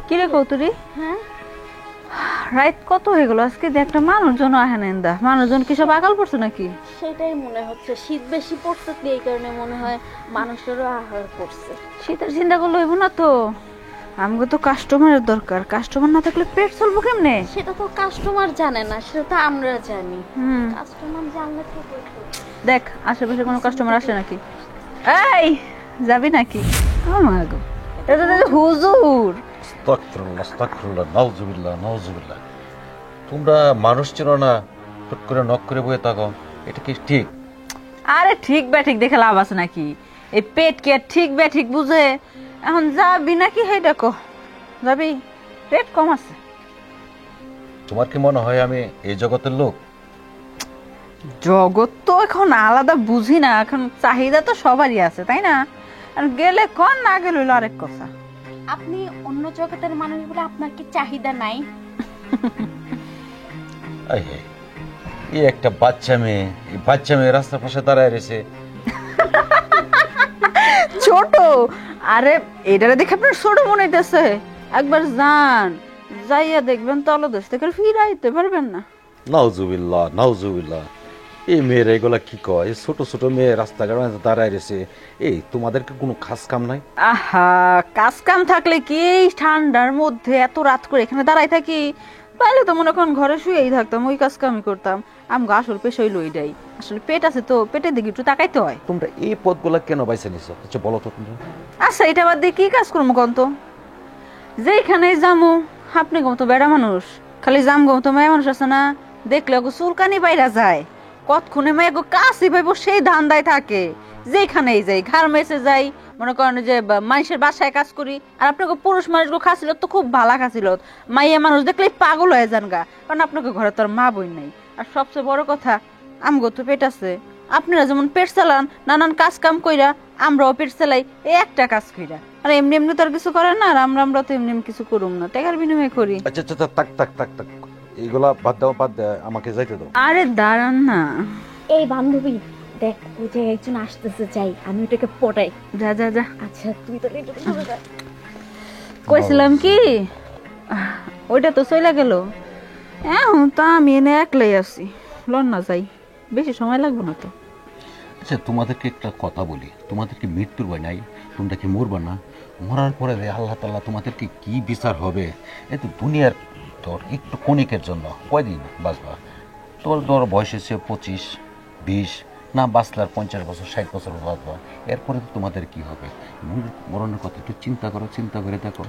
কি রে কৌতুরি? হ্যাঁ, রাত কত হয়ে গেল আজকে? একটা মানুষজন আহে না এন্দা, মানুষজন কি সব আকাল পড়ছে নাকি? সেটাই মনে হচ্ছে। শীত বেশি পড়ছে তো এই কারণে মনে হয় মানুষেরও আহার করছে। শীতের চিন্তা করলে হইব না তো? আমাকে তো কাস্টমারের দরকার, কাস্টমার না থাকলে পেট চলবো কেমনে? সেটা তো কাস্টমার জানে না, সেটা তো আমরা জানি। হুম, কাস্টমার জানলে তো হইতো। দেখ আশেপাশে কোনো কাস্টমার আসে নাকি। এই যাবি নাকি? ও মা গো, এটা তো হুজুর। আস্তাগফিরুল্লাহ, আস্তাগফিরুল্লাহ, নাউজুবিল্লাহ, নাউজুবিল্লাহ। তোমরা মানুষ চেনো না, হুট করে নক করে বয়ে থাকো, এটা কি ঠিক? আরে ঠিক বে ঠিক দেখে লাভ আছে নাকি? এই পেট কি আর ঠিক বে ঠিক বুঝে? এখন যাবি নাকি? হে দেখো যাবি, রেট কম আছে। তোমার কি মনে হয় আমি এই জগতের লোক? জগৎ তো এখন আলাদা বুঝি না, এখন চাহিদা তো সবারই আছে তাই না? আর গেলে কন, না গেলে হইলো আরেক কথা। আপনি অন্য জগতের মানুষ বলে আপনার কি চাহিদা নাই? আই হে, এই একটা বাচ্চা মেয়ে, এই বাচ্চা মেয়ে রাস্তার পাশে দাঁড়ায় রয়েছে। ছোট? আরে এটারে দেখে আপনার ছোট মনে হইতেছে? একবার যান, যাইয়া দেখবেন তলদেশ থেকে ফিরাইতে পারবেন না। নাউজুবিল্লাহ, নাউজুবিল্লাহ। এই মেয়েরা এগুলা কি কয়? এই ছোট ছোট মেয়ে রাস্তাঘাট মাঝে দাঁড়ায় রয়েছে। এই তোমাদেরকে কোনো খাস কাম নাই? আহা, কাজ কাম থাকলে কি এই ঠান্ডার মধ্যে এত রাত করে এখানে দাঁড়াই থাকি? তাহলে তো মনে করেন ঘরে শুয়েই থাকতাম, ওই কাজ কামই করতাম। আমগো আসল পেশা হইলো ওইটাই। আসলে পেট আছে তো, পেটের দিকে একটু তাকাইতে হয়। তোমরা এই পথগুলা কেন বাইছে নিছো? আচ্ছা বলো তো তোমরা। আচ্ছা এটা বাদ দিয়ে কি কাজ করবো কন্ত? যেখানে যামু, আপনি গো তো বেড়া মানুষ, খালি জাম গো তো মেয়ে মানুষ আছে না, দেখলে ওগো চুলকানি বাইরা যায়। কতক্ষণে মেয়ে গো কাশি পাইবো সেই ধান্দায় থাকে। যেখানেই যাই, ঘর মেসে যাই, মনে করেন যে মানুষের বাসায় কাজ করি। আর আপনাকে পুরুষ মানুষগুলো খাছিল তো খুব ভালো খাছিল, মাইয়া মানুষ দেখলেই পাগল হয়ে যান গা, কারণ আপনাকে ঘরে তো আর মা বই নাই। আর সবচেয়ে বড় কথা, আমগো তো পেট আছে। আপনারা যেমন পেট চালান নানান কাজ কাম কইরা, আমরাও পেট চালাই এই একটা কাজ কইরা। আর এমনি এমনি তো আর কিছু করেন না, আর আমরা তো এমনি এমনি কিছু করুম না, টাকার বিনিময়ে করি। আচ্ছা আচ্ছা আচ্ছা, তাক তাক তাক তাক, এইগুলা বাদ দাও, বাদ দাও, আমাকে যাইতে দাও। আরে দাঁড়ান না। এই বান্ধবী দেখ, ওই যে একজন আসতেছে, যাই আমি ওটাকে পটাই। যা যা যা। আচ্ছা তুই তো একটু সরে যা। কইছিলাম কি, ওইটা তো চলে গেল। এখন তো আমি এনে একলাই আছি, লন না যাই, বেশি সময় লাগবে না তো। আচ্ছা তোমাদেরকে একটা কথা বলি, তোমাদের কি মৃত্যুর ভয় নাই? তোমরা কি মরবা না? মরার পরে যে আল্লাহ তাআলা তোমাদেরকে কি বিচার হবে? এই তো দুনিয়ার তোর একটু ক্ষণিকের জন্য কয়দিন বাঁচবা? তোর বয়স হচ্ছে 25-20, না বাঁচলার 50 বছর 60 বছর বাঁচবা। এরপরে তো তোমাদের কি হবে? মরণের কথা একটু চিন্তা করো, চিন্তা করে দেখো।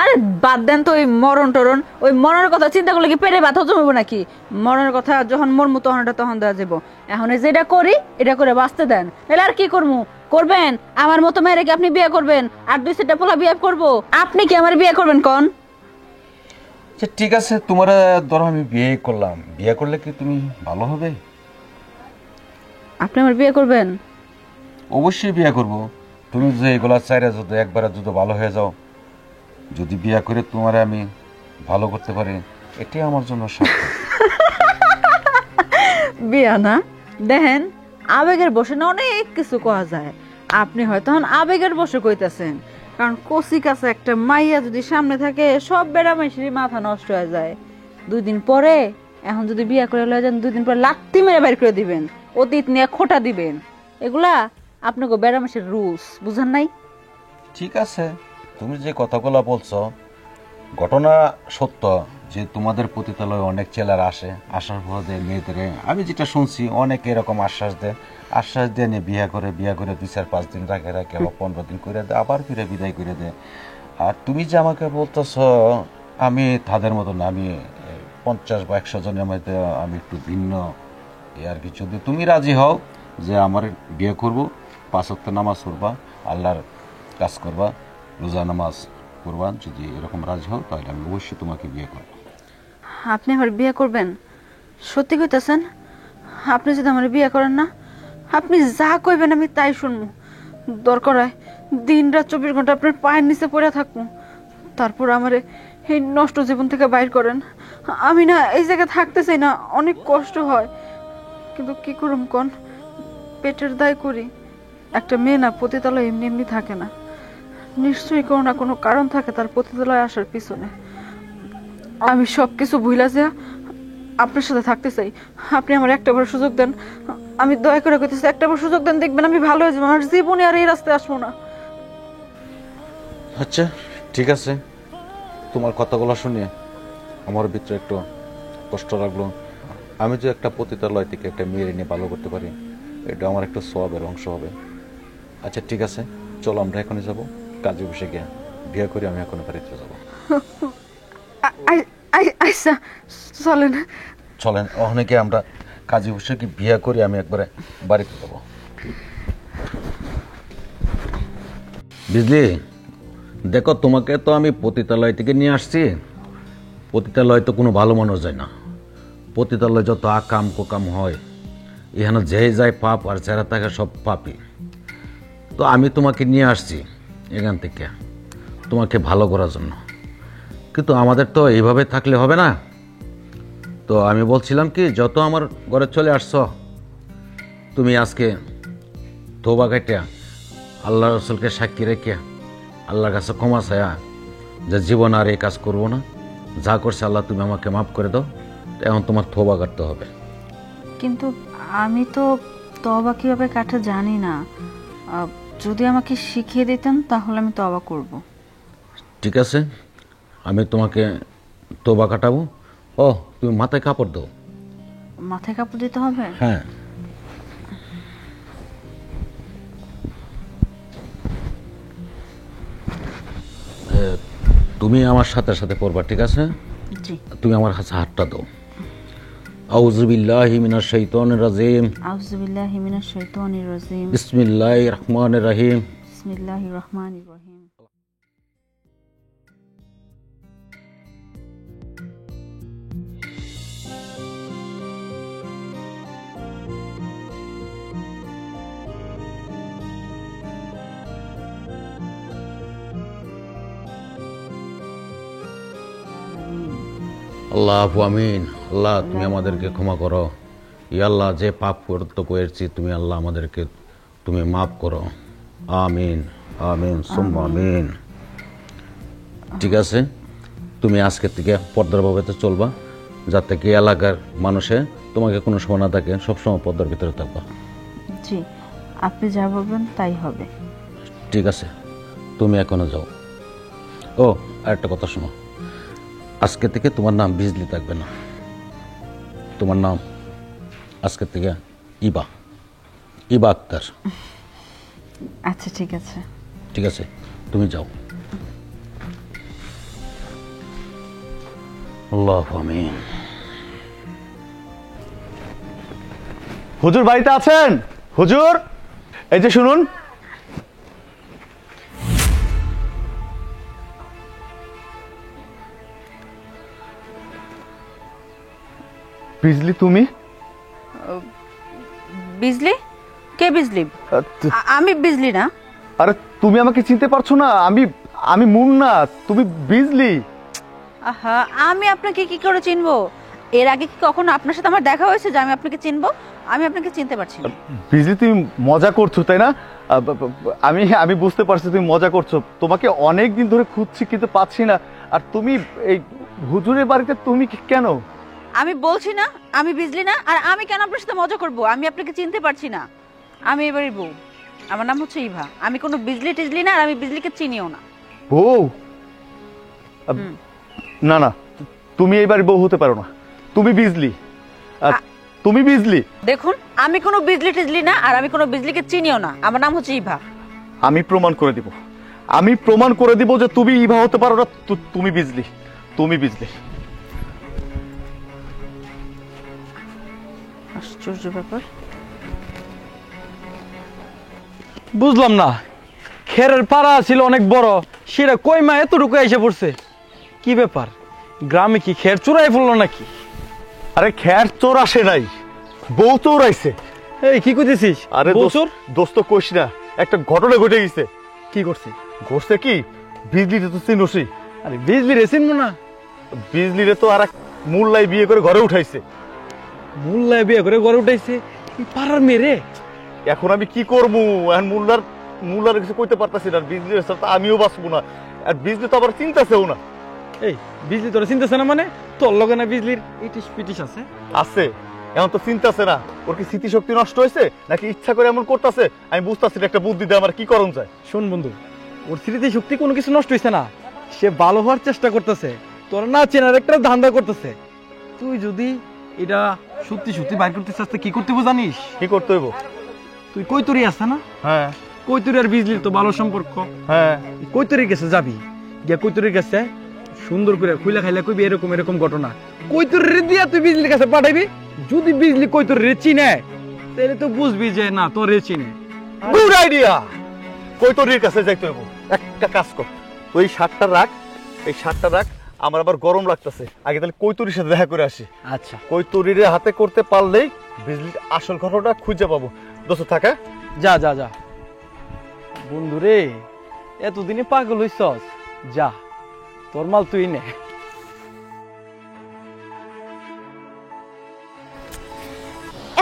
আরে বাদ দেন তো ওই মরণ টরণ, ওই মরণের কথা চিন্তা করলে কি পেটে ব্যথা জমবো নাকি? মরণের কথা যখন মরমু তখন এটা তখন দেওয়া যাবো। এখন এই যেটা করি এটা করে বাঁচতে দেন, এলে আর কি করবো? করবেন আমার মতো মেয়েরে কি আপনি বিয়ে করবেন? আর 2-4টা পোলা বিয়ে করবো? আপনি কি আমার বিয়ে করবেন কোন? আচ্ছা ঠিক আছে, তোমার ধরো আমি বিয়ে করলাম, বিয়ে করলে কি তুমি ভালো হবে? আপনি আমার বিয়ে করবেন? অবশ্যই বিয়ে করব। তুমি যে এগুলা চাইরা যদি একবারে যদি ভালো হয়ে যাও, যদি বিয়ে করে তোমার আমি ভালো করতে পারি, এটাই আমার জন্য সার্থক। বিয়া না, দেখেন আবেগের বসে না অনেক কিছু কওয়া যায়। আপনি হয়তো এখন আবেগের বসে কইতাছেন, কারণ কচি কাছে একটা মাইয়া যদি সামনে থাকে সব বেড়া মাইসেরই মাথা নষ্ট হয়ে যায়। 2 দিন পরে, এখন যদি বিয়া করে লয়ে যান 2 দিন পরে লাত্তি মেরে বাইর করে দিবেন, অতীত নিয়ে খোটা দিবেন। এগুলা আপনাকে বেড়া মাইসের রুলস বুঝেন নাই? ঠিক আছে, তুমি যে কথাগুলো বলছো ঘটনা সত্য, যে তোমাদের পতিতালয়ে অনেক ছেলেরা আসে, আসার পরে মেয়েদের আমি যেটা শুনছি অনেকে এরকম আশ্বাস দিয়ে নিয়ে বিয়ে করে 2-4-5 দিন রাখে বা 15 দিন করে দেয়, আবার ফিরে বিদায় করে দেয়। আর তুমি যে আমাকে বলতেছ আমি তাদের মতো না, আমি 50 বা 100 জনের মধ্যে আমি একটু ভিন্ন। আর কি যদি তুমি রাজি হও যে আমার বিয়ে করব, 5 ওয়াক্ত নামাজ পড়বা, আল্লাহর কাজ করবা, রোজা নামাজ করবা, যদি এরকম রাজি হও তাহলে আমি অবশ্যই তোমাকে বিয়ে করব। আপনি আমার বিয়ে করবেন? সত্যি কইতাছেন? আপনি যদি আমার বিয়ে করেন না, আপনি যা কইবেন আমি তাই শুনবো। দরকার হয় দিন রাত 24 ঘন্টা আপনার পায়ের নিচে পড়ে থাকবো, তারপর আমার এই নষ্ট জীবন থেকে বাইর করেন। আমি না এই জায়গায় থাকতে চাই না, অনেক কষ্ট হয়, কিন্তু কি করুম কোন? পেটের দায় করি। একটা মেয়ে না পতিতালয় এমনি এমনি থাকে না, নিশ্চয়ই কোনো না কোনো কারণ থাকে তার পতিতালয়ে আসার পিছনে। আমি সব কিছু ভুলা যা আপনার সাথে থাকতে চাই। আপনি আমার একটা বার সুযোগ দেন, আমি দয়া করে কইতেছি একটা বার সুযোগ দেন, দেখবেন আমি ভালো হয়ে যাবো। আমার জীবনে আর এই রাস্তায় আসবো না। আচ্ছা ঠিক আছে, তোমার কথাগুলো শুনে আমার ভিতরে একটু কষ্ট লাগলো। আমি যে একটা পতিতালয় থেকে একটা মেয়ে নিয়ে ভালো করতে পারি, এটা আমার একটা সওয়াবের অংশ হবে। আচ্ছা ঠিক আছে, চলো আমরা এখনই যাবো, কাজে বসে গিয়ে বিয়ে করে আমি এখন বাড়িতে যাবো। আচ্ছা চলেন। চলেন অনেকে আমরা কাজে বসে কি বিয়ে করি, আমি একবারে বাড়িতে যাবো। বুঝলি, দেখো তোমাকে তো আমি পতিতালয় থেকে নিয়ে আসছি। পতিতালয় তো কোনো ভালো মানুষ যায় না। পতিতালয় যত আকাম কোকাম হয়, এখানে যে যায় পাপ, আর যারা থাকে সব পাপি। তো আমি তোমাকে নিয়ে আসছি এখান থেকে তোমাকে ভালো করার জন্য, কিন্তু আমাদের তো এইভাবে থাকলে হবে না। তো আমি বলছিলাম কি, যত আমার ঘরে চলে আসছো, তুমি আজকে তওবা কাইটা আল্লাহ রসুলকে সাক্ষী রেখে আল্লাহর কাছে ক্ষমা চায়া যে জীবন আর এই কাজ করবো না, যা করছে আল্লাহ তুমি আমাকে মাফ করে দাও। এখন তোমার তওবা করতে হবে। কিন্তু আমি তো তওবা কিভাবে কাটে জানি না। যদি আমাকে শিখিয়ে দিতেন তাহলে আমি তওবা করব। ঠিক আছে, আমি তোমাকে তওবা কাটাবো। ও তুমি মাথায় কাপড় দাও। মাথায় কাপড় দিতে হবে? হ্যাঁ। তুমি আমার সাথে সাথে পড়বা, ঠিক আছে? জি। তুমি আমার কাছে হাতটা দাও। আউযু বিল্লাহি মিনাশ শাইতানির রাজিম। আউযু বিল্লাহি মিনাশ শাইতানির রাজিম। বিসমিল্লাহির রহমানির রহিম। বিসমিল্লাহির রহমানির রহিম। আল্লাহু আমিন। আল্লাহ তুমি আমাদেরকে ক্ষমা করো। ইয়া আল্লাহ, যে পাপ করতে করেছি তুমি আল্লাহ আমাদেরকে তুমি মাফ করো। আমিন আমিন সুম্মা আমিন। ঠিক আছে, তুমি আজকে থেকে পর্দার বাবাতে চলবা, যাতে কি এলাকার মানুষে তোমাকে কোনো সময় না থাকে, সবসময় পর্দার ভিতরে থাকবা। জি, আপনি যা বলবেন তাই হবে। ঠিক আছে, তুমি এখনো যাও। ও আরেকটা কথা শোনো, আজকে থেকে তোমার নাম বিজলি থাকবে না, তোমার নাম আজকে থেকে ইবা, ইবা আক্তার। আচ্ছা ঠিক আছে। ঠিক আছে, তুমি যাও। আল্লাহু আমিন। হুজুর বাড়িতে আছেন? হুজুর, এই যে শুনুন। বিজলি তুমি? বিজলি? কে বিজলি? আমি বিজলি না। আরে তুমি আমাকে চিনতে পারছো না? আমি মুন্না, তুমি বিজলি। আহা, আমি আপনাকে কি করে চিনবো? এর আগে কি কখনো আপনার সাথে আমার দেখা হয়েছে যে আমি আপনাকে চিনবো? আমি আপনাকে চিনতে পারছি না। বিজলি তুমি মজা করছো তাই না? আমি বুঝতে পারছি তুমি মজা করছো। তোমাকে অনেক দিন ধরে খুঁজছি কিন্তু পাচ্ছি না। আর তুমি এই হুজুরের বাড়িতে তুমি কেন? আমি বলছি না আমি বিজলি না, আর আমি কেন আপনার সাথে মজা করব? আমি আপনাকে চিনতে পারছি না। আমি এবারই বউ, আমার নাম হচ্ছে ইভা। আমি কোনো বিজলি টিজলি না, আর আমি বিজলিকে চিনিও না। বউ? না না, তুমি এইবার বউ হতে পারো না। তুমি বিজলি, তুমি বিজলি। দেখুন, আমি কোনো বিজলি টিজলি না, আর আমি কোনো বিজলিকে চিনিও না। আমার নাম হচ্ছে ইভা। আমি প্রমাণ করে দিব, আমি প্রমাণ করে দিব যে তুমি ইভা হতে পারো না, তুমি বিজলি, তুমি বিজলি। আশ্চর্য ব্যাপার। বুঝলাম না, খেরের পাড়া ছিল অনেক বড়, সেটা কই মা এতটুকু এসে পড়ছে? কি ব্যাপার, গ্রামে কি খের চুরাই ফেললো নাকি? আরে খের চোর আসে নাই, বউ চোর আইছে। এই কি কইতেছিস? আরে বছর দোস্ত কইস না, একটা ঘটনা ঘটে গেছে। কি করছে? ঘটছে কি, বিজলিরে তো চিনোসই। আরে বিজলি রে চিনবো না? বিজলিরে তো আর এক মুল্লাই বিয়ে করে ঘরে উঠাইছে। মুল্লায় বিয়ে করে গড়ে উঠাইছে? এই পাড়ার মেয়ে রে। এখন আমি কি করবো? এখন মুল্লার মুলার কিছু কইতে পারতাছি না, আর বিজলি তো আমিও বাঁচবো না, আর বিজলি তো আবার চিন্তাছেও না। এই বিজলি তোরা চিন্তাছে না মানে? তোর লগে না বিজলির ইটিস পিটিস আছে? আছে, এখন তো চিন্তাছে না। ওর কি স্মৃতিশক্তি নষ্ট হয়েছে নাকি ইচ্ছা করে এমন করতেছে আমি বুঝতেছি না। একটা বুদ্ধি দিয়ে আমার কি করণ যায়। শোন বন্ধু, ওর স্মৃতি শক্তি কোনো কিছু নষ্ট হয়েছে না, সে ভালো হওয়ার চেষ্টা করতেছে, তোর না চেনার একটা ধান্দা করতেছে। তুই যদি এটা সত্যি সত্যি বাইর করতে চাস কি করতে হবে জানিস? কি করতে হইব? তুই কৈতরি আছে না, হ্যাঁ কৈতরি আর বিজলির তো ভালো সম্পর্ক। হ্যাঁ, কৈতরির কাছে যাবি, গিয়া কৈতরির কাছে সুন্দর করে খুইলা খাইলা কইবি এরকম এরকম ঘটনা। কৈতরির দিয়া তুই বিজলির কাছে পাঠাইবি। যদি বিজলি কৈতরির চিনে তাহলে তো বুঝবি যে না তোর চিনে। Good idea. কৈতরির কাছে যাইতে হইব। একটা কাজ কর, তুই শার্টটা রাখ, এই শার্টটা রাখ, আমার আবার গরম লাগতেছে। আগে তাহলে কৈতরির সাথে দেখা করে আসি। আচ্ছা, কৈতরির হাতে করতে পারলেই বিজলির আসল ঘটনাটা খুঁজে পাবো। দোস্ত থাকা, যা যা যা বন্ধু রে, এতদিনে পাগল হইছস, যা তোর মাল তুই নে।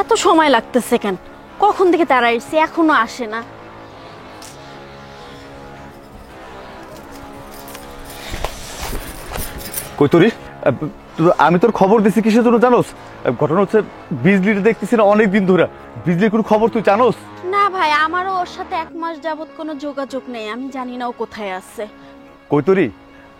এত সময় লাগতেছে কেন? কখন থেকে তারা এসছে, এখনো আসে না। কৈতরি আমি তোর খবর দিছি কিসের জন্য জানোস? ঘটনা হচ্ছে বিজলির দেখতেছি না অনেকদিন ধরে, বিজলির কোনো খবর তুই জানোস? না ভাই, আমারও ওর সাথে 1 মাস যাবত কোনো যোগাযোগ নেই, আমি জানি না ও কোথায় আছে। কৈতরি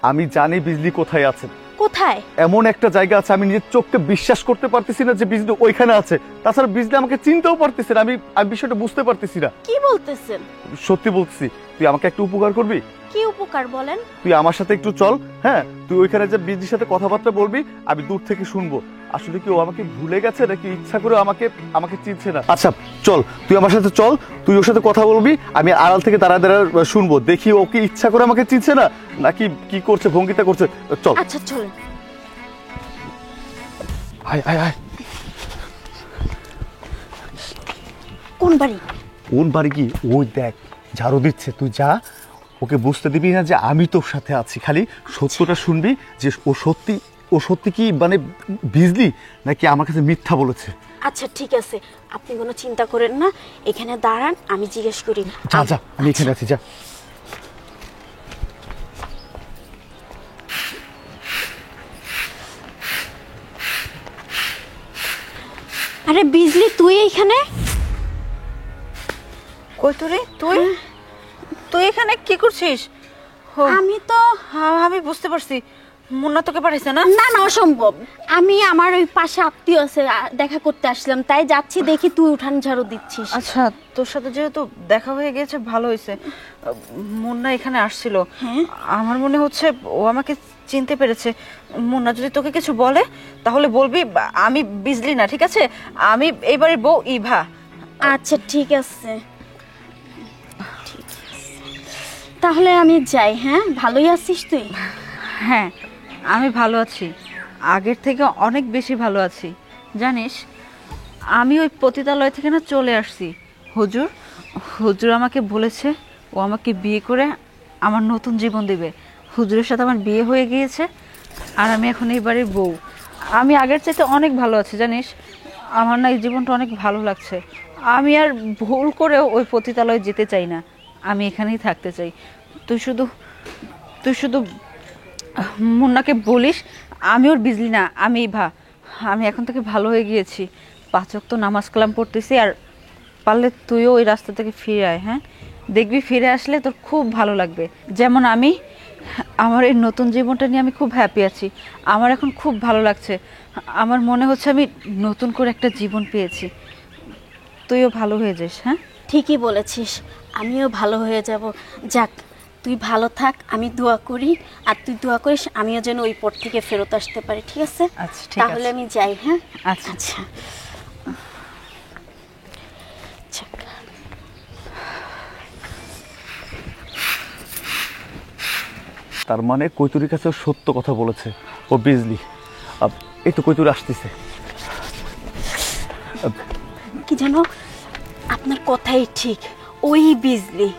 আমি জানি বিজলি কোথায় আছে। কোথায়? এমন একটা জায়গা আছে আমি নিজের চোখকে বিশ্বাস করতে পারতেছি না যে বিজলি ওইখানে আছে। তাছাড়া বিজলি আমাকে চিনতেও পারতেছে না, আমি বিষয়টা বুঝতে পারতেছি না। কি বলতেছেন? সত্যি বলতেছি, তুই আমাকে একটু উপকার করবি? কি উপকার বলেন? তুই আমার সাথে একটু চল। হ্যাঁ, তুই ওইখানে যে বিজলির সাথে কথাবার্তা বলবি, আমি দূর থেকে শুনবো আসলে কি ও আমাকে ভুলে গেছে নাকি ইচ্ছা করে আমাকে চিনছে না। আচ্ছা চল, তুই আমার সাথে চল, তুই ওর সাথে কথা বলবি, আমি আড়াল থেকে দাঁড়া দাঁড়া শুনবো, দেখি ও কি ইচ্ছা করে আমাকে চিনছে না নাকি কি করছে, ভঙ্গিটা করছে। চল। আচ্ছা চলেন। আয় আয় আয়। কোন বাড়ি? কোন বাড়ি কি? ওই দেখ ঝাড়ু দিচ্ছে, তুই যা, ওকে বুঝতে দিবি না যে আমি তোর সাথে আছি। খালি সত্যটা শুনবি যে ও সত্যি কি মানে বিজলি নাকি আমার কাছে মিথ্যা বলেছে। আচ্ছা ঠিক আছে, আপনি কোনো চিন্তা করেন না, এখানে দাঁড়ান, আমি জিজ্ঞেস করি। যা যা, আমি এখানে আছি, যা। আরে বিজলি, তুই এইখানে? কৈতরি তুই তুই এখানে কি করছিস? আমি তো আমি বুঝতে পারছি, মুন্না তোকে পাঠাইছে না? না না, অসম্ভব। আমি আমার ওই পাশে আত্মীয় আছে, দেখা করতে আসলাম, তাই যাচ্ছি, দেখি তুই উঠান ঝাড়ু দিচ্ছিস। আচ্ছা, তোর সাথে যেহেতু দেখা হয়ে গেছে ভালো হয়েছে। মুন্না এখানে আসছিল, আমার মনে হচ্ছে ও আমাকে চিনতে পেরেছে। মুন্না যদি তোকে কিছু বলে তাহলে বলবি আমি বিজলি না, ঠিক আছে? আমি এইবারের বউ ইভা। আচ্ছা ঠিক আছে, তাহলে আমি যাই। হ্যাঁ, ভালোই আছিস তুই? হ্যাঁ, আমি ভালো আছি, আগের থেকে অনেক বেশি ভালো আছি। জানিস, আমি ওই পতিতালয় থেকে না চলে আসছি। হুজুর আমাকে বলেছে ও আমাকে বিয়ে করে আমার নতুন জীবন দেবে। হুজুরের সাথে আমার বিয়ে হয়ে গিয়েছে, আর আমি এখন এই বাড়ির বউ। আমি আগের চাইতে অনেক ভালো আছি, জানিস? আমার না এই জীবনটা অনেক ভালো লাগছে। আমি আর ভুল করেও ওই পতিতালয়ে যেতে চাই না, আমি এখানেই থাকতে চাই। তুই শুধু মুন্নাকে বলিস আমি ওর বিজলি না, আমি ইভা। আমি এখন থেকে ভালো হয়ে গিয়েছি, 5 ওয়াক্ত নামাজ কালাম পড়তেছি। আর পারলে তুইও ওই রাস্তা থেকে ফিরে আয়। হ্যাঁ, দেখবি ফিরে আসলে তোর খুব ভালো লাগবে। যেমন আমি, আমার এই নতুন জীবনটা নিয়ে আমি খুব হ্যাপি আছি। আমার এখন খুব ভালো লাগছে, আমার মনে হচ্ছে আমি নতুন করে একটা জীবন পেয়েছি। তুইও ভালো হয়ে যাস। হ্যাঁ, ঠিকই বলেছিস, আমিও ভালো হয়ে যাব। যাক, তুই ভালো থাক, আমি দোয়া করি, আর তুই দোয়া করিস আমিও যেন ওই পথ থেকে ফেরত আসতে পারি। ঠিক আছে? আচ্ছা ঠিক তাহলে আছে। আমি যাই। হ্যাঁ আচ্ছা আচ্ছা। যাক। তার মানে কৈতরির কাছে সত্য কথা বলেছে, ও বিজলি। এই তো কৈতরি আসতেছে। কি জানো, আপনার কথাই ঠিক, ওই বিজলি।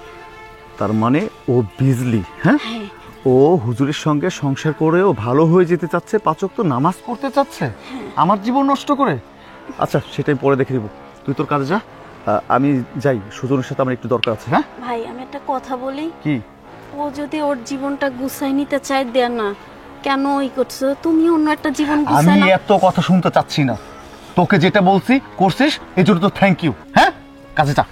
তার মানে ও বিজলি। হ্যাঁ, ও হুজুরের সঙ্গে সংসার করে ও ভালো হয়ে যেতে চাচ্ছে, 5 ওয়াক্ত নামাজ পড়তে চাচ্ছে, আমার জীবন নষ্ট করে। আচ্ছা, সেটাই পরে দেখে দিব, তুই তোর কাজে যা। আমি যাই, সুজনের সাথে আমার একটু দরকার আছে। হ্যাঁ ভাই আমি একটা কথা বলি, কি? ও যদি ওর জীবনটা গুছাই নিতে চায় দেয় না, কেন করছো তুমি অন্য একটা জীবন আমি গুছাই না। এত কথা শুনতে চাচ্ছি না, তোকে যেটা বলছি করছিস এই জন্য তো থ্যাংক ইউ। হ্যাঁ কাজে যা।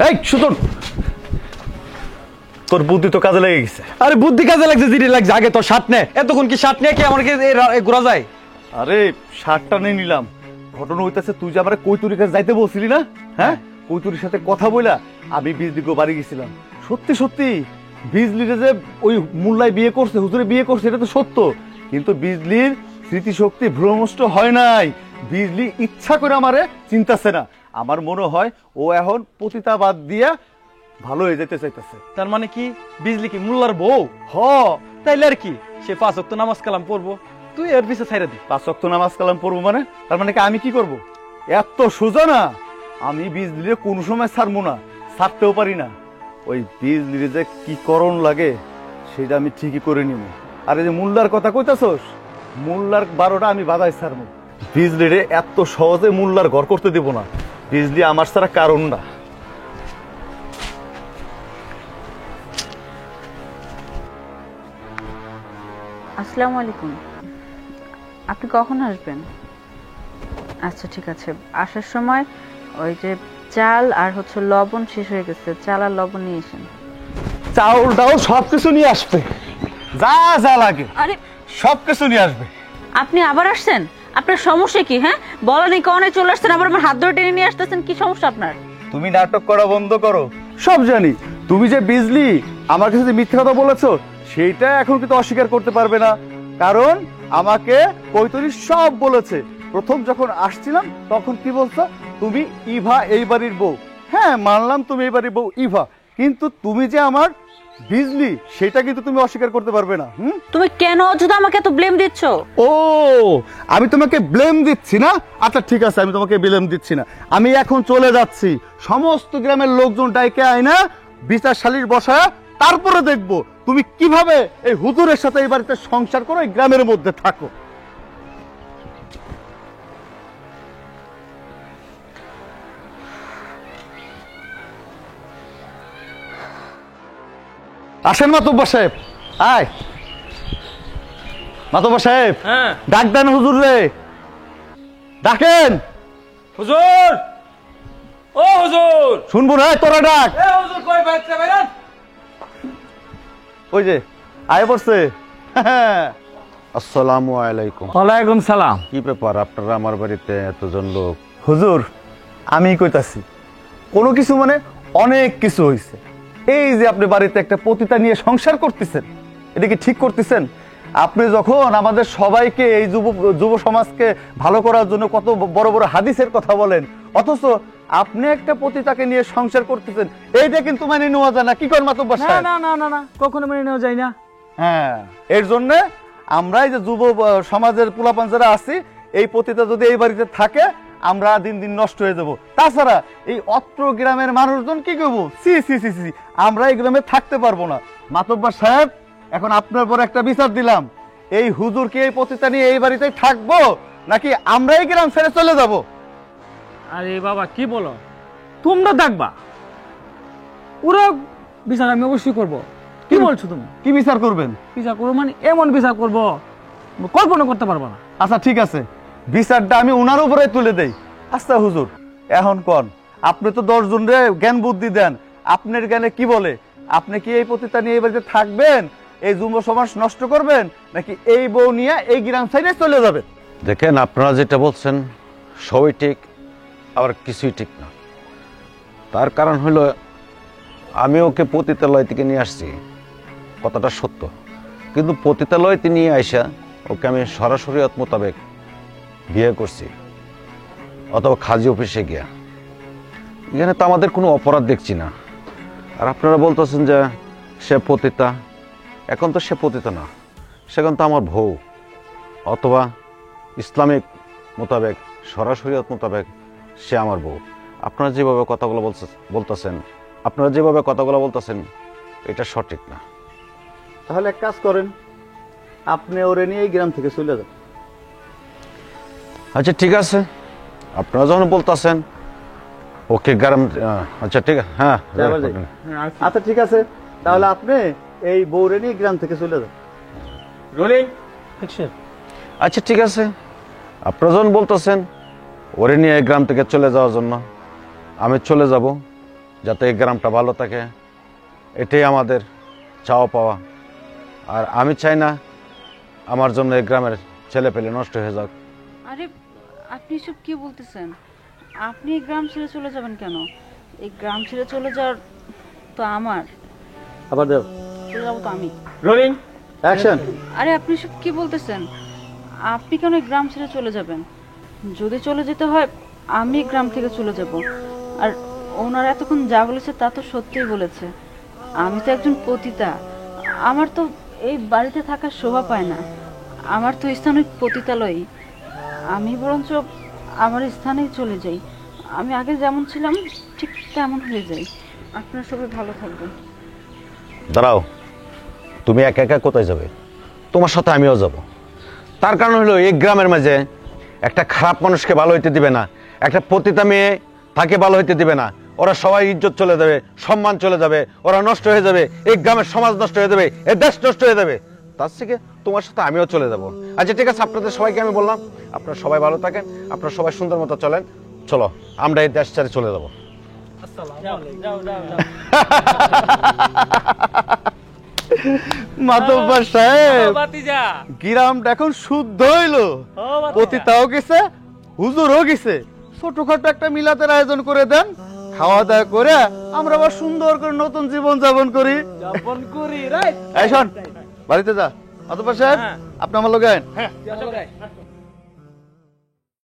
এই সুজন, তোর বুদ্ধি তো কাজে লেগে গেছে। আরে বুদ্ধি কাজে লাগছে, জিডি লাগছে, আগে তো শার্ট নে। এতক্ষণ কি শার্ট নিয়ে কি আমাকে ঘোরা যায়? আরে শার্টটা নিয়ে নিলাম, ঘটনা হইতেছে তুই যে আমার কৈতুরির কাছে যাইতে বলছিলি না, হ্যাঁ কৈতুরির সাথে কথা বইলা আমি বিজলিকে বাড়ি গেছিলাম। সত্যি সত্যি বিজলিরে যে ওই মোল্লায় বিয়ে করছে, হুজুরে বিয়ে করছে, এটা তো সত্য। কিন্তু বিজলির স্মৃতিশক্তি ভ্রমষ্ট হয় নাই, বিজলি ইচ্ছা করে আমারে চিন্তাছে না। আমার মনে হয় ও এখন পতিতাবাদ দিয়া ভালো হয়ে যেতে চাইতেছে। তার মানে কি বিজলি কি মোল্লার বউ? হ, তাইলে আর কি, সে 5 ওয়াক্ত নামাজ কালাম পড়বো, তুই এর পিছে ছাইরা দি। 5 ওয়াক্ত নামাজ কালাম পড়বো মানে? তার মানে কি আমি কি করব? এত সোজা না, আমি বিজলিরে কোনো সময় ছাড়বো না, ছাড়তেও পারি না। ওই বিজলিরে যে কি করণ লাগে সেটা আমি ঠিকই করে নিব। আর এই যে মোল্লার কথা কইতাছস, মোল্লার 12টা আমি বাধাই ছাড়বো। বিজলিরে এত সহজে মোল্লার ঘর করতে দিব না, বিজলি আমার ছাড়া কারণ না। আসসালামু আলাইকুম। আপনি কখন আসবেন? আচ্ছা ঠিক আছে, আসার সময় ওই যে চাল আর হচ্ছে লবণ শেষ হয়ে গেছে, চাল আর লবণ নিয়ে এসেন। চাউল ডাউল সবকিছু নিয়ে আসবে, যা যা লাগে আরে সবকিছু নিয়ে আসবে। আপনি আবার আসছেন? আপনার সমস্যা কি? হ্যাঁ বলেন, এই কনে চলে আসছেন, আবার আমার হাত ধরে টেনে নিয়ে আসতেছেন, কি সমস্যা আপনার? তুমি নাটক করা বন্ধ করো। সব জানি তুমি যে বিজলি আমার কাছে যে মিথ্যা কথা বলেছো সেইটা এখন কিন্তু অস্বীকার করতে পারবে না, কারণ আমাকে কৈতরী সব বলেছে। প্রথম যখন আসছিলাম তখন কি বলছো, তুমি ইভা এই বাড়ির বউ। হ্যাঁ মানলাম তুমি এই বাড়ির বউ ইভা, কিন্তু তুমি যে আমার বিজলি সেটা কিন্তু তুমি অস্বীকার করতে পারবে না। তুমি কেন অযথা আমাকে এত ব্লেম দিচ্ছ? ও, আমি তোমাকে ব্লেম দিচ্ছি না? আচ্ছা ঠিক আছে, আমি তোমাকে ব্লেম দিচ্ছি না, আমি এখন চলে যাচ্ছি। সমস্ত গ্রামের লোকজন ডাইকে আইনা বিচারশালীর বসায় তারপরে দেখবো তুমি কিভাবে এই হুজুরের সাথে এই বাড়িতে সংসার করো, এই গ্রামের মধ্যে থাকো। আসেন মাতব্বর সাহেব, আয় মাতব্বর সাহেব। হ্যাঁ ডাক দেন হুজুর রে, ডাকেন। হুজুর, ও হুজুর। শুনবো না তোরা ডাক। এ হুজুর কই বাইতে বাইরান? ওই যে আয় পড়ছে। আসসালামু আলাইকুম। ওয়ালাইকুম সালাম। কি ব্যাপার আপনারা আমার বাড়িতে এতজন লোক? হুজুর আমি কইতাছি কোনো কিছু মানে অনেক কিছু হইছে। এই যে আপনি বাড়িতে একটা পতিতা নিয়ে সংসার করতেছেন, এটা কি ঠিক করতেছেন? আপনি যখন আমাদের সবাইকে এই যুব সমাজকে ভালো করার জন্য কত বড় বড় হাদিসের কথা বলেন, অথচ আপনি একটা পতিতাকে নিয়ে সংসার করতেছেন, এইটা কিন্তু মানে নেওয়া যায় না। কি করেন মাতব্বর না সাহেব? না না না না, কখনো মেনে নেওয়া যায় না। হ্যাঁ, এর জন্য আমরা এই যে যুব সমাজের পোলাপান যারা আছি, এই পতিতা যদি এই বাড়িতে থাকে আমরা দিন দিন নষ্ট হয়ে যাব। তাছাড়া এই অত্র গ্রামের মানুষজন কি করবো, সি সি সি সি, আমরা এই গ্রামে থাকতে পারবো না। মাতব্বর সাহেব, এখন আপনার পর একটা বিচার দিলাম, এই হুজুর কি এই পতিতা নিয়ে এই বাড়িতে থাকবো নাকি আমরা এই গ্রাম ছেড়ে চলে যাব? আরে বাবা কি বলো, তোমরা দেখবা, ওরা বিচার আমি অবশ্যই করবো। কি বলছো তুমি? কি বিচার করবেন? বিচার করবো মানে এমন বিচার করবো কল্পনা করতে পারবা না। আচ্ছা ঠিক আছে, বিচারটা আমি ওনার উপরে তুলে দেই। আচ্ছা হুজুর, এখন কোন, আপনি তো 10 জনরে জ্ঞান বুদ্ধি দেন, আপনার জ্ঞানে কি বলে, আপনি কি এই পতিতা নিয়ে এই বাড়িতে থাকবেন, এই যুব সমাজ নষ্ট করবেন, নাকি এই বউ নিয়ে এই গ্রাম সাইডে চলে যাবেন? দেখেন আপনারা যেটা বলছেন সবই ঠিক, আবার কিছুই ঠিক না। তার কারণ হলো আমি ওকে পতিতালয় থেকে নিয়ে আসছি, কথাটা সত্য, কিন্তু পতিতালয়তে নিয়ে আইসা ওকে আমি সরাসরি মোতাবেক বিয়ে করছি, অথবা খাজি অফিসে গিয়া। এখানে তো আমাদের কোনো অপরাধ দেখছি না। আর আপনারা বলতেছেন যে সে পতিতা, এখন তো সে পতিতা না, সেখান তো আমার বউ, অথবা ইসলামিক মোতাবেক সরাসরিয়ত মোতাবেক সে আমার বউ। আপনারা যেভাবে কথাগুলো বলতেছেন এটা সঠিক না। তাহলে এক কাজ করেন, আপনি ওরে নিয়ে এই গ্রাম থেকে চলে যান। আচ্ছা ঠিক আছে, আপনারা যখন বলতেছেন ওকে গ্রাম, আচ্ছা ঠিক আছে, হ্যাঁ যাবার যাই। আচ্ছা ঠিক আছে, তাহলে আপনি এই বউরে নিয়ে গ্রাম থেকে চলে যান। Rolling action. আচ্ছা ঠিক আছে, আপনারা যখন বলতেছেন ওরে নিয়ে এই গ্রাম থেকে চলে যাওয়ার জন্য, আমি চলে যাব, যাতে এই গ্রামটা ভালো থাকে, এটাই আমাদের চাওয়া পাওয়া। আর আমি চাই না আমার জন্য এই গ্রামের ছেলে পেলে নষ্ট হয়ে যাক। আরে আপনি সব কি বলতেছেন? আপনি এই গ্রাম ছেড়ে চলে যাবেন কেন? এই গ্রাম ছেড়ে চলে যাওয়ার তো আমার, আবার দেও। চলে যাবো তো আমি। Rolling action. আরে আপনি সব কি বলতেছেন? আপনি কেন এই গ্রাম ছেড়ে চলে যাবেন? যদি চলে যেতে হয় আমি এই গ্রাম থেকে চলে যাব। আর ওনারা এতক্ষণ যা বলেছে তা তো সত্যিই বলেছে। আমি তো একজন পতিতা, আমার তো এই বাড়িতে থাকার শোভা পায় না। আমার তো স্থান ওই পতিতালয়ই। আমি বরঞ্চ আমার স্থানেই চলে যাই। আমি আগে যেমন ছিলাম ঠিক তেমন হয়ে যাই। আপনারা সবাই ভালো থাকবেন। দাঁড়াও, তুমি একা একা কোথায় যাবে? তোমার সাথে আমিও যাব। তার কারণ হলো এই গ্রামের মাঝে একটা খারাপ মানুষকে ভালো হইতে দিবে না, একটা পতিতা মেয়ে তাকে ভালো হইতে দিবে না। ওরা সবাই ইজ্জত চলে যাবে, সম্মান চলে যাবে, ওরা নষ্ট হয়ে যাবে, এই গ্রামের সমাজ নষ্ট হয়ে যাবে, এই দেশ নষ্ট হয়ে যাবে। তার থেকে তোমার সাথে আমিও চলে যাব। আচ্ছা ঠিক আছে, আপনাদের সবাইকে আমি বললাম, আপনারা সবাই ভালো থাকেন, আপনারা সবাই সুন্দর মতো চলেন। চলো আমরা এই দেশ ছেড়ে চলে যাবো। মাতব্বর সাহেব, গ্রামটা এখন শুদ্ধ হইলো, পতিতাও গেছে, হুজুরও গেছে। ছোটখাটো একটা মিলাতের আয়োজন করে দেন, খাওয়া দাওয়া করে আমরা আবার সুন্দর করে নতুন জীবন যাপন করি। এই শোন, বাড়িতে যা। মাতব্বর সাহেব, আপনি আমার লোক আইন।